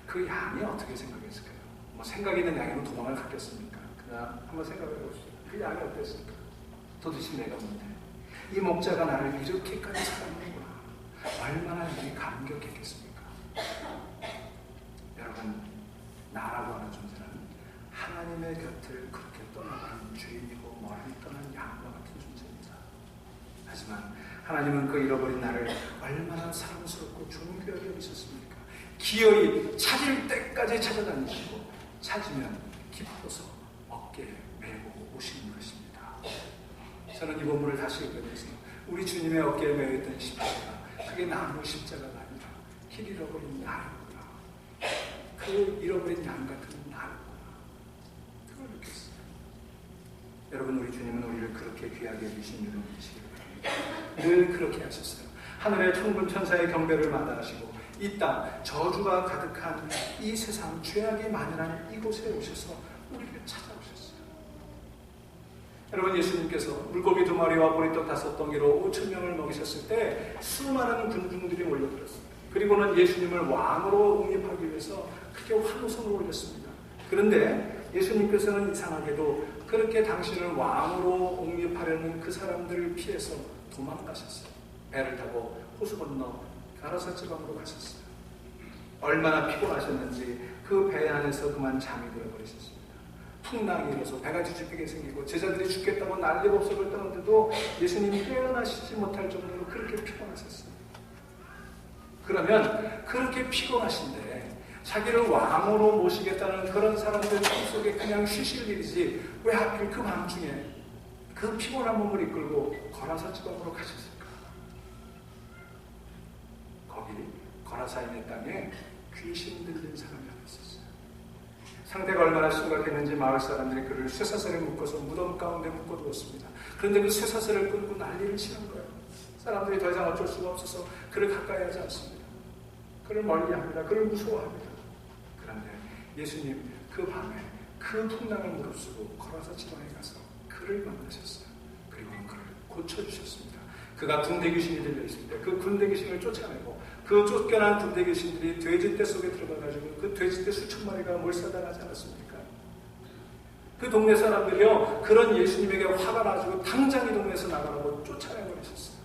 그 양이 어떻게 생각했을까요? 뭐 생각 있는 양이면 도망을 갔겠습니까? 그냥 한번 생각해 봅시다. 그 양이 어땠을까? 도대체 내가 뭔데? 이 목자가 나를 이렇게까지 사랑하는구나. 얼마나 이 감격했겠습니까? 여러분, 나라고 하는 존재는 하나님의 곁을 그렇게 떠나가는 죄인이고 멀리 떠난 양과 같은 존재입니다. 하지만 하나님은 그 잃어버린 나를 얼마나 사랑스럽고 존귀하게 여기셨습니까? 기어이 찾을 때까지 찾아다니시고 찾으면 기뻐서 어깨에 메고 오시는 것입니다. 저는 이 본문을 다시 읽으면서 우리 주님의 어깨에 메어있던 십자가, 그게 나무 십자가가 아니라 길 잃어버린 나였구나. 그 잃어버린 양 같은 나였구나. 그걸 느꼈어요. 여러분, 우리 주님은 우리를 그렇게 귀하게 여기신 여러분 되시길 바랍니다. 늘 그렇게 하셨어요. 하늘의 천군 천사의 경배를 마다하시고 이 땅, 저주가 가득한 이 세상, 죄악이 만연한 이곳에 오셔서 우리를 찾아오셨어요. 여러분, 예수님께서 물고기 2마리와 보리떡 5덩이로 5,000명을 먹이셨을 때 수많은 군중들이 몰려들었습니다. 그리고는 예수님을 왕으로 옹립하기 위해서 크게 환호성을 올렸습니다. 그런데 예수님께서는 이상하게도 그렇게 당신을 왕으로 옹립하려는 그 사람들을 피해서 도망가셨어요. 배를 타고 호수 건너 가라사 지방으로 가셨어요. 얼마나 피곤하셨는지 그 배 안에서 그만 잠이 들어버리셨습니다. 풍랑이 일어서 배가 뒤집히게 생기고 제자들이 죽겠다고 난리가 없어질 때인데도 예수님이 깨어나시지 못할 정도로 그렇게 피곤하셨어요. 그러면 그렇게 피곤하신데 자기를 왕으로 모시겠다는 그런 사람들 속에 그냥 쉬실 일이지 왜 하필 그 밤중에 그 피곤한 몸을 이끌고 거라사 지방으로 가셨을까? 거기 거라사인의 땅에 귀신 들린 사람이 하나 있었어요. 상태가 얼마나 심각했는지 마을 사람들이 그를 쇠사슬에 묶어서 무덤 가운데 묶어두었습니다. 그런데 그 쇠사슬을 끌고 난리를 치는 거예요. 사람들이 더 이상 어쩔 수가 없어서 그를 가까이 하지 않습니다. 그를 멀리합니다. 그를 무서워합니다. 그런데 예수님 그 밤에 그 풍랑을 무릅쓰고 거라사 지방에 가서 그를 만나셨어요. 그리고는 그를 고쳐주셨습니다. 그가 군대 귀신이 들려있을 때 그 군대 귀신을 쫓아내고 그 쫓겨난 군대 귀신들이 돼지떼 속에 들어가가지고 그 돼지떼 수천 마리가 몰살당하지 않았습니까? 그 동네 사람들이요 그런 예수님에게 화가 나가지고 당장 이 동네에서 나가라고 쫓아내버리셨어요.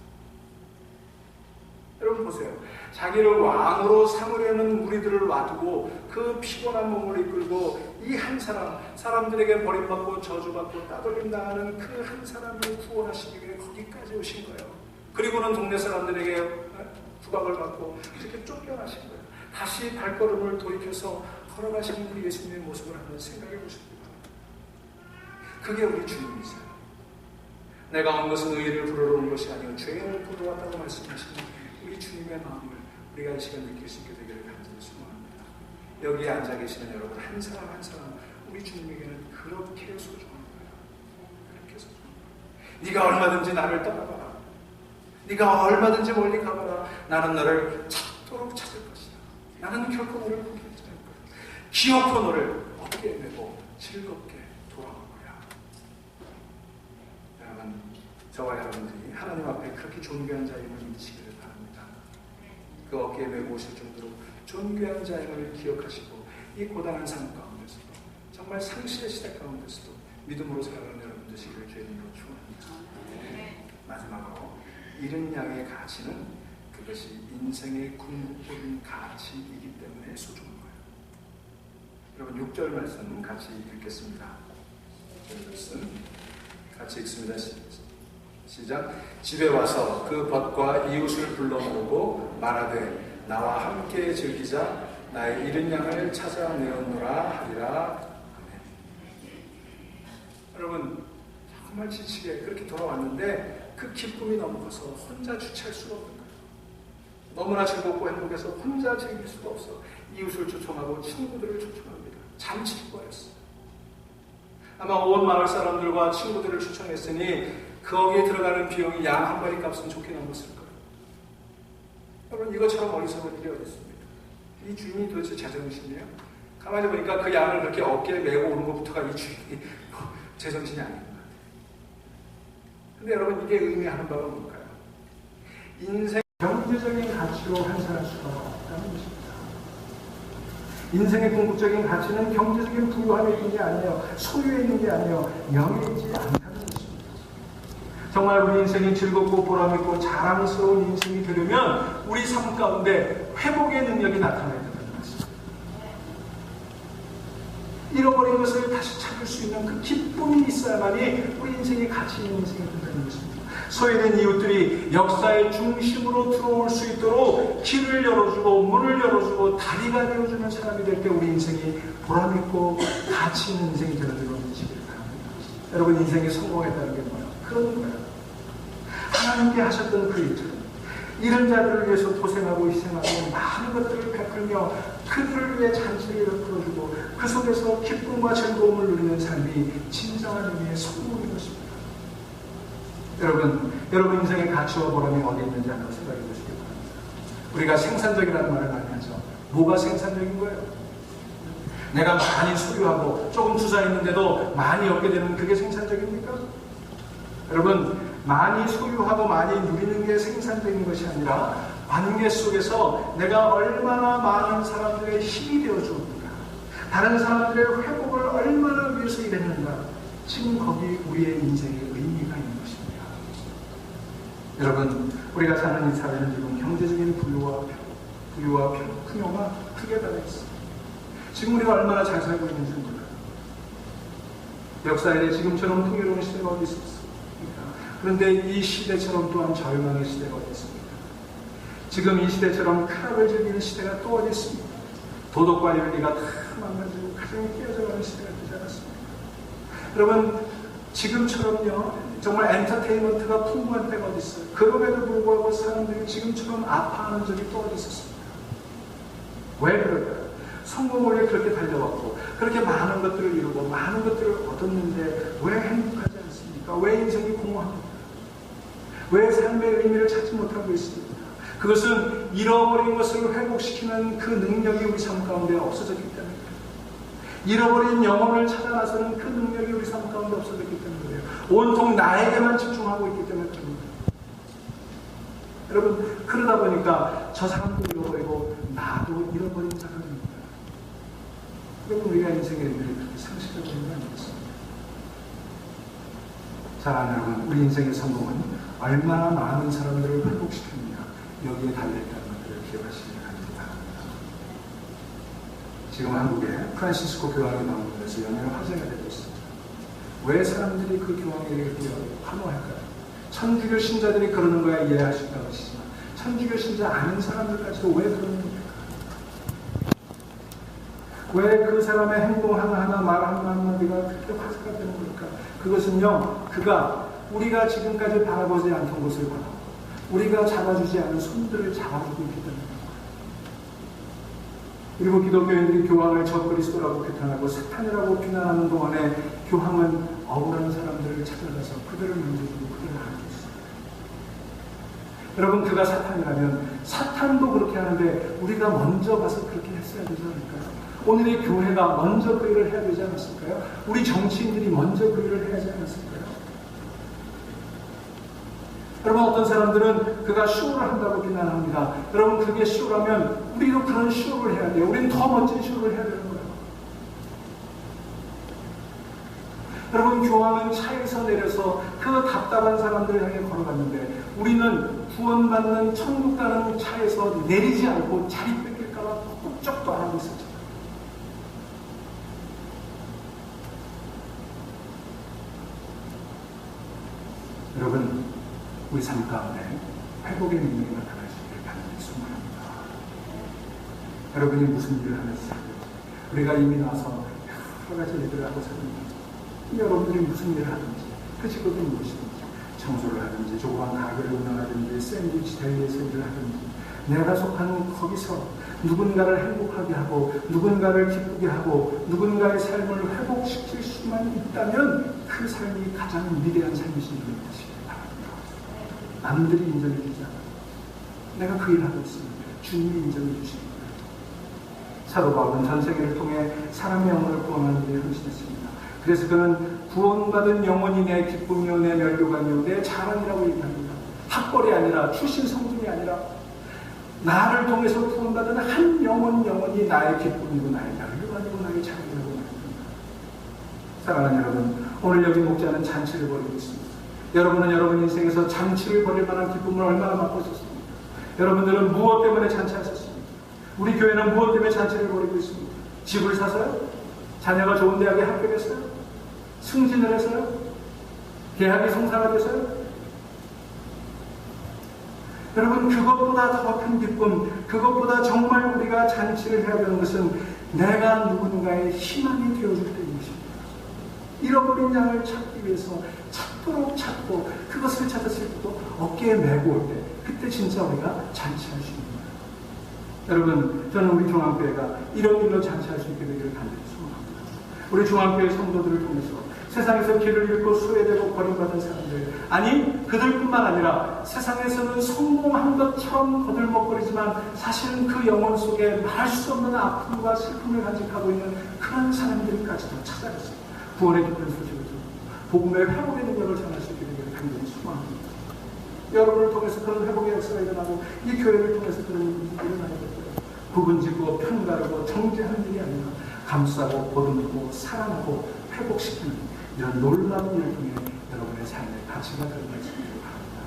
여러분 보세요. 자기를 왕으로 삼으려는 무리들을 놔두고 그 피곤한 몸을 이끌고 이 한 사람들에게 버림받고 저주받고 따돌림 당하는 그 한 사람을 구원하시기 위해 거기까지 오신 거예요. 그리고는 동네 사람들에게 부각을 받고 이렇게 쫓겨나신 거예요. 다시 발걸음을 돌이켜서 걸어가시는 우리 예수님의 모습을 한번 생각해 보십시오. 그게 우리 주님이세요. 내가 온 것은 의를 부르러 온 것이 아니요 죄인을 부르러 왔다고 말씀하시는 우리 주님의 마음을 우리가 이 시간 느낄 수 있게 되기를 간절히 소망합니다. 여기에 앉아 계시는 여러분 한 사람 한 사람 우리 주님에게는 그렇게 소중한 거예요. 그렇게 소중한 거예요. 네가 얼마든지 나를 떠나봐라. 네가 얼마든지 멀리 가봐라. 나는 너를 찾도록 찾을 것이다. 나는 결코 너를 포기하지 않을 거야. 기어코 너를 어깨에 메고 즐겁게 돌아올 거야. 여러분, 저와 여러분들이 하나님 앞에 그렇게 존귀한 자임을 믿으시기를 바랍니다. 그 어깨에 메고 오실 정도로 존귀한 자임을 기억하시고 이 고단한 삶 가운데서도 정말 상실의 시대 가운데서도 믿음으로 살아가는 여러분 되시기를 주님으로 축원합니다. 마지막으로 잃은 양의 가치는 그것이 인생의 궁극적인 가치이기 때문에 소중한 거예요. 여러분 6절 말씀 같이 읽겠습니다. 6절 말씀 같이 읽습니다. 시작. 집에 와서 그 벗과 이웃을 불러 모으고 말하되 나와 함께 즐기자 나의 잃은 양을 찾아내었노라 하리라. 아멘. 여러분 정말 지치게 그렇게 돌아왔는데 그 기쁨이 너무 커서 혼자 주체할 수가 없는 거예요. 너무나 즐겁고 행복해서 혼자 즐길 수가 없어 이웃을 초청하고 친구들을 초청합니다. 잠칠 뻔했어요. 아마 온 마을 사람들과 친구들을 초청했으니 거기에 들어가는 비용이 양 한 마리 값은 좋게 넘었을 거예요. 여러분 이것처럼 어리석은 일이 어디 있습니까? 이 주인이 도대체 제정신이에요? 가만히 보니까 그 양을 그렇게 어깨에 메고 오는 것부터가 이 주인이 제정신이 아닌 것 같아요. 근데 여러분 이게 의미하는 바가 뭘까요? 인생 경제적인 가치로 환산할 수가 없다는 것입니다. 인생의 궁극적인 가치는 경제적인 부유함에 있는 게 아니에요. 소유에 있는 게 아니에요. 명예에 있지 않다는 것입니다. 정말 우리 인생이 즐겁고 보람있고 자랑스러운 인생이 되려면 우리 삶 가운데 회복의 능력이 나타나야 된다는 것입니다. 잃어버린 것을 다시 찾을 수 있는 그 기쁨이 있어야만이 우리 인생이 가치 있는 인생이 된다는 것입니다. 소외된 이웃들이 역사의 중심으로 들어올 수 있도록 길을 열어주고 문을 열어주고 다리가 되어주는 사람이 될 때 우리 인생이 보람있고 가치 있는 인생이 되는 줄 믿으시길 바랍니다. 여러분 인생이 성공했다는 게 뭐예요? 그런 거예요. 하나님께 하셨던 그 일처럼 이런 자들을 위해서 고생하고 희생하고 많은 것들을 베풀며 그들을 위해 잔치를 베풀어주고 그 속에서 기쁨과 즐거움을 누리는 삶이 진정한 의미의 성공인 것입니다. 여러분 인생의 가치와 보람이 어디 있는지 한번 생각해 보시기 바랍니다. 우리가 생산적이라는 말을 많이 하죠. 뭐가 생산적인 거예요? 내가 많이 소유하고 조금 투자했는데도 많이 얻게 되는 그게 생산적입니까? 여러분, 많이 소유하고 많이 누리는 게 생산적인 것이 아니라 관계 속에서 내가 얼마나 많은 사람들의 힘이 되어주었는가, 다른 사람들의 회복을 얼마나 위해서 일했는가, 지금 거기 우리의 인생의 의미가 있는 것입니다. 여러분, 우리가 사는 이 사회는 지금 경제적인 부유와 풍요가 크게 달려 있습니다. 지금 우리가 얼마나 잘 살고 있는지 몰라요. 역사에 지금처럼 풍요로운 시대가 어디 있었습니까? 그런데 이 시대처럼 또한 절망의 시대가 어디 있습니까? 지금 이 시대처럼 쾌락을 즐기는 시대가 또 어디 있습니까? 도덕과 윤리가 다 망가지고 가정이 깨어져가는 시대가 되지 않았습니까? 여러분, 지금처럼요, 정말 엔터테인먼트가 풍부한 때가 어디 있어요? 그럼에도 불구하고 사람들이 지금처럼 아파하는 적이 또 어디 있었습니까? 왜 그럴까요? 성공을 왜 그렇게 달려왔고, 그렇게 많은 것들을 이루고, 많은 것들을 얻었는데, 왜 행복하지 않습니까? 왜 인생이 공허합니까? 왜 삶의 의미를 찾지 못하고 있습니까? 그것은 잃어버린 것을 회복시키는 그 능력이 우리 삶 가운데 없어졌기 때문입니다. 잃어버린 영혼을 찾아 나서는 그 능력이 우리 삶 가운데 없어졌기 때문이에요. 온통 나에게만 집중하고 있기 때문에 그렇습니다. 여러분, 그러다 보니까 저 사람도 잃어버리고 나도 잃어버린 사람입니다. 여러분, 우리가 인생의 의미를 그렇게 상실해버리는 건 아니겠습니까? 사랑하는 여러분, 우리 인생의 성공은 얼마나 많은 사람들을 회복시키느냐, 여기에 달려있다는 것들을 기억하시기 바랍니다. 지금 한국에 프란시스코 교황이 나오는 데서 연일 화제가 되고 있습니다. 왜 사람들이 그 교황에게 환호할까요? 천주교 신자들이 그러는 거야 이해할 수 있다고 하시지만, 천주교 신자 아닌 사람들까지도 왜 그러는 겁니까? 왜 그 사람의 행동 하나하나 말 한마디가 그렇게 화제가 되는 걸까? 그것은요, 그가 우리가 지금까지 바라보지 않던 것을 바라보고 우리가 잡아주지 않은 손들을 잡아주고 있기 때문입니다. 그리고 기독교인들이 교황을 적그리스도라고 비판하고 사탄이라고 비난하는 동안에 교황은 억울한 사람들을 찾아가서 그들을 만져주고 그들을 안고 있습니다. 여러분, 그가 사탄이라면 사탄도 그렇게 하는데 우리가 먼저 가서 그렇게 했어야 되지 않을까요? 오늘의 교회가 먼저 그 일을 해야 되지 않았을까요? 우리 정치인들이 먼저 그 일을 해야 하지 않았을까요? 여러분, 어떤 사람들은 그가 쇼를 한다고 비난합니다. 여러분, 그게 쇼라면 우리도 그런 쇼를 해야 돼요. 우리는 더 멋진 쇼를 해야 되는 거예요. 여러분, 교황은 차에서 내려서 그 답답한 사람들을 향해 걸어갔는데 우리는 구원받는 천국 가는 차에서 내리지 않고 자리 뺏길까봐 꿈쩍도 안 하고 있었죠. 여러분, 우리 삶 가운데 회복의 능력이 나타날 수 있기를 간절히 소망합니다. 여러분이 무슨 일을 하면서 살아요? 우리가 이미 나서 여러 가지 일들을 하고 삽니다. 여러분들이 무슨 일을 하든지 그 직업이 무엇이든지 청소를 하든지 조그만 가게를 운영하든지 샌드위치 대리에서 일을 하든지 내가 속한 거기서 누군가를 행복하게 하고 누군가를 기쁘게 하고 누군가의 삶을 회복시킬 수만 있다면 그 삶이 가장 위대한 삶이신 줄 것이기 바랍니다. 남들이 인정해 주지 않아요. 내가 그 일을 하고 있습니다. 주님이 인정해 주십니다. 사도 바울은 전 세계를 통해 사람의 영혼을 구원하는 일에 헌신했습니다. 그래서 그는 구원받은 영혼이 내 기쁨이요 내 면류관이요 내 자랑이라고 얘기합니다. 학벌이 아니라 출신 성분이 아니라 나를 통해서 구원받은 한 영혼이 나의 기쁨이고 나의 면류관이고 나의 자랑이라고 말합니다. 사랑하는 여러분, 오늘 여기 목자는 잔치를 벌이고 있습니다. 여러분은 여러분 인생에서 잔치를 벌일 만한 기쁨을 얼마나 맛보고 있었습니까? 여러분들은 무엇 때문에 잔치하셨습니까? 우리 교회는 무엇 때문에 잔치를 벌이고 있습니까? 집을 사서요? 자녀가 좋은 대학에 합격했어요? 승진을 해서요? 계약이 성사가 돼서요? 여러분, 그것보다 더 큰 기쁨, 그것보다 정말 우리가 잔치를 해야 되는 것은 내가 누군가의 희망이 되어줄 때인 것입니다. 잃어버린 양을 찾기 위해서 찾도록 찾고 그것을 찾았을 때도 어깨에 메고 올 때 그때 진짜 우리가 잔치할 수 있는 거예요. 여러분, 저는 우리 중앙교회가 이런 일로 잔치할 수 있게 되기를 간절히 소망합니다. 우리 중앙교회 성도들을 통해서 세상에서 길을 잃고 소외되고 버림받은 사람들, 아니 그들뿐만 아니라 세상에서는 성공한 것처럼 거들먹거리지만 사실은 그 영혼 속에 말할 수 없는 아픔과 슬픔을 간직하고 있는 그런 사람들까지도 찾아갔습니다. 구원의 기쁜 소식을 듣고 복음의 회복의 능력을 전할 수 있게 되기를 간절히 소망합니다. 여러분을 통해서 그런 회복의 역사가 일어나고 이 교회를 통해서 그런 일이 일어나게 될 거예요. 구분짓고 편가르고 정죄하는 일이 아니라 감싸고 보듬고 사랑하고 회복시키는 이런 놀라운 일을 통해 여러분의 삶의 가치가 드러날 수 있기를 바랍니다.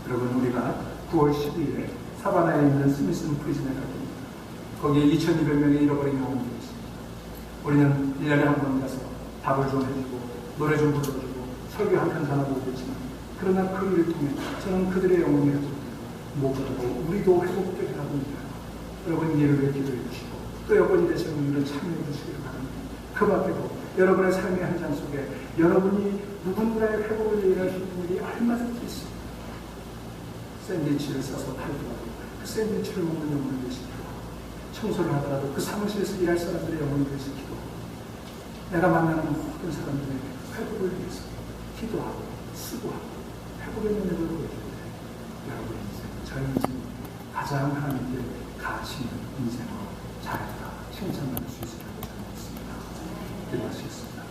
여러분, 우리가 9월 12일에 사바나에 있는 스미슨 프리즌에 갔습니다. 거기에 2,200명의 잃어버린 영혼들이 있습니다. 우리는 1년에 한 번 가서 밥을 좀 해주고 노래 좀 불러주고 설교 한 편 전하고 있지만, 그러나 그 일을 통해 저는 그들의 영혼이 회복되고 우리도 회복되게 합니다. 여러분, 이를 위해 기도해 주시고 또 여러분이 되시는 일을 참여해 주시기를 바랍니다. 그 밖에도 여러분의 삶의 현장 속에 여러분이 누군가의 회복을 위해 하시는 일이 얼마든지 있습니다. 샌드위치를 싸서 팔더라도 그 샌드위치를 먹는 영혼을 위해시키고, 청소를 하더라도 그 사무실에서 일할 사람들의 영혼을 위해시키고, 내가 만나는 모든 사람들의 회복을 위해서 기도하고 수고하고 회복의 능력을 보여주는데, 여러분의 인생, 저의 인생 가장 하나님께 가치 있는 인생으로 잘했다 칭찬받을 수 있으리라고 저는 믿습니다. 기도하시겠습니다.